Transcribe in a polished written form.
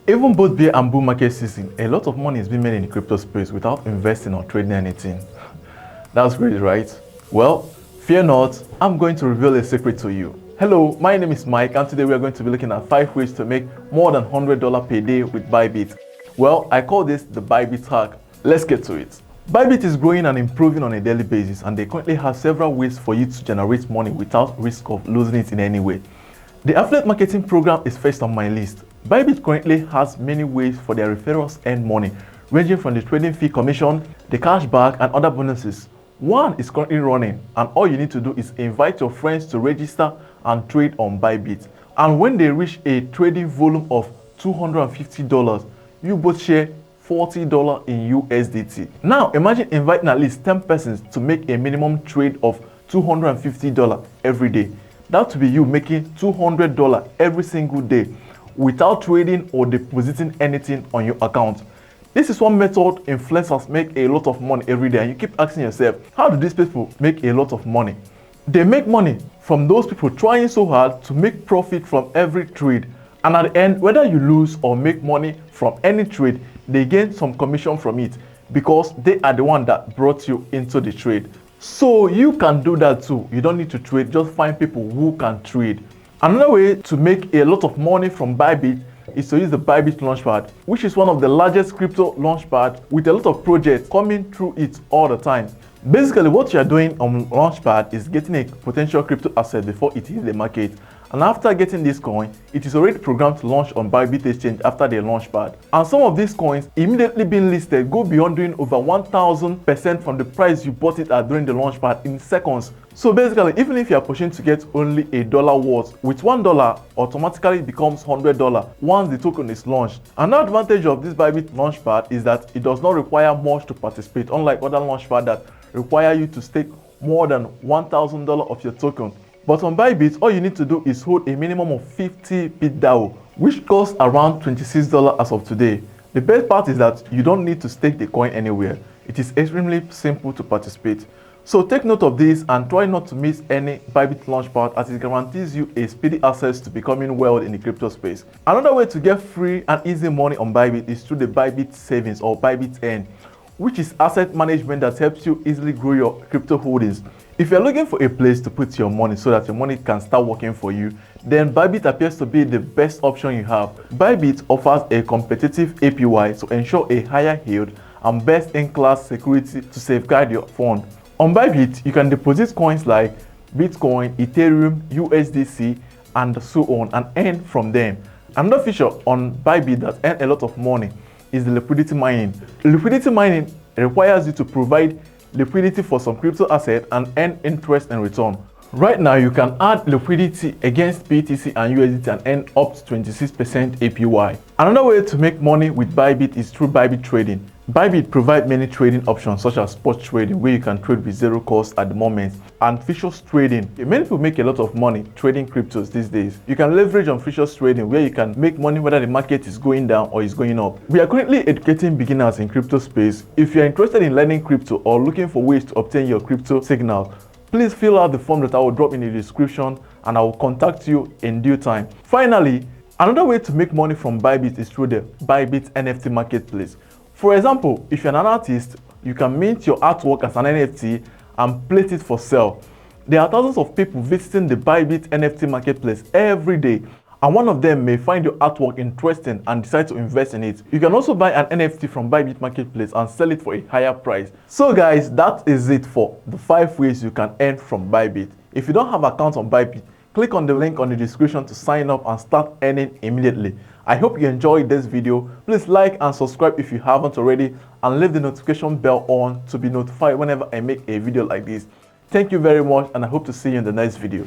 Even both bear and bull market season, a lot of money is being made in the crypto space without investing or trading anything. That's great, right? Well, fear not, I'm going to reveal a secret to you. Hello, my name is Mike, and today we are going to be looking at 5 ways to make more than $100 per day with Bybit. Well, I call this the Bybit hack. Let's get to it. Bybit is growing and improving on a daily basis, and they currently have several ways for you to generate money without risk of losing it in any way. The affiliate marketing program is first on my list. Bybit currently has many ways for their referrals to earn money, ranging from the trading fee commission, the cashback, and other bonuses. One is currently running, and all you need to do is invite your friends to register and trade on Bybit. And when they reach a trading volume of $250, you both share $40 in USDT. Now imagine inviting at least 10 persons to make a minimum trade of $250 every day. That would be you making $200 every single day without trading or depositing anything on your account. This is one method influencers make a lot of money every day, and you keep asking yourself, how do these people make a lot of money? They make money from those people trying so hard to make profit from every trade, and at the end, whether you lose or make money from any trade, they gain some commission from it because they are the one that brought you into the trade. So you can do that too. You don't need to trade, just find people who can trade. Another way to make a lot of money from Bybit is to use the Bybit Launchpad, which is one of the largest crypto launchpad with a lot of projects coming through it all the time. Basically, what you are doing on Launchpad is getting a potential crypto asset before it hits the market. And after getting this coin, it is already programmed to launch on Bybit Exchange after the Launchpad. And some of these coins immediately being listed go beyond doing over 1000% from the price you bought it at during the Launchpad in seconds. So basically, even if you are pushing to get only $1 worth, with $1 automatically becomes $100 once the token is launched. Another advantage of this Bybit Launchpad is that it does not require much to participate, unlike other Launchpad that require you to stake more than $1,000 of your token. But on Bybit, all you need to do is hold a minimum of 50 BitDAO, which costs around $26 as of today. The best part is that you don't need to stake the coin anywhere. It is extremely simple to participate. So take note of this and try not to miss any Bybit Launchpad, as it guarantees you a speedy access to becoming wealthy in the crypto space. Another way to get free and easy money on Bybit is through the Bybit Savings or Bybit Earn, which is asset management that helps you easily grow your crypto holdings. If you're looking for a place to put your money so that your money can start working for you, then Bybit appears to be the best option you have. Bybit offers a competitive APY to ensure a higher yield and best-in-class security to safeguard your fund. On Bybit, you can deposit coins like Bitcoin, Ethereum, USDC, and so on, and earn from them. Another feature on Bybit that earns a lot of money is the liquidity mining. Liquidity mining requires you to provide liquidity for some crypto asset and earn interest in return. Right now, you can add liquidity against BTC and USDT and earn up to 26% APY. Another way to make money with Bybit is through Bybit Trading. Bybit provides many trading options such as spot trading, where you can trade with zero cost at the moment, and futures trading. Many people make a lot of money trading cryptos these days. You can leverage on futures trading, where you can make money whether the market is going down or is going up. We are currently educating beginners in crypto space. If you are interested in learning crypto or looking for ways to obtain your crypto signal, please fill out the form that I will drop in the description, and I will contact you in due time. Finally, another way to make money from Bybit is through the Bybit NFT Marketplace. For example, if you're an artist, you can mint your artwork as an NFT and place it for sale. There are thousands of people visiting the Bybit NFT Marketplace every day, and one of them may find your artwork interesting and decide to invest in it. You can also buy an NFT from Bybit Marketplace and sell it for a higher price. So guys, that is it for the 5 ways you can earn from Bybit. If you don't have an account on Bybit, click on the link on the description to sign up and start earning immediately. I hope you enjoyed this video. Please like and subscribe if you haven't already, and leave the notification bell on to be notified whenever I make a video like this. Thank you very much, and I hope to see you in the next video.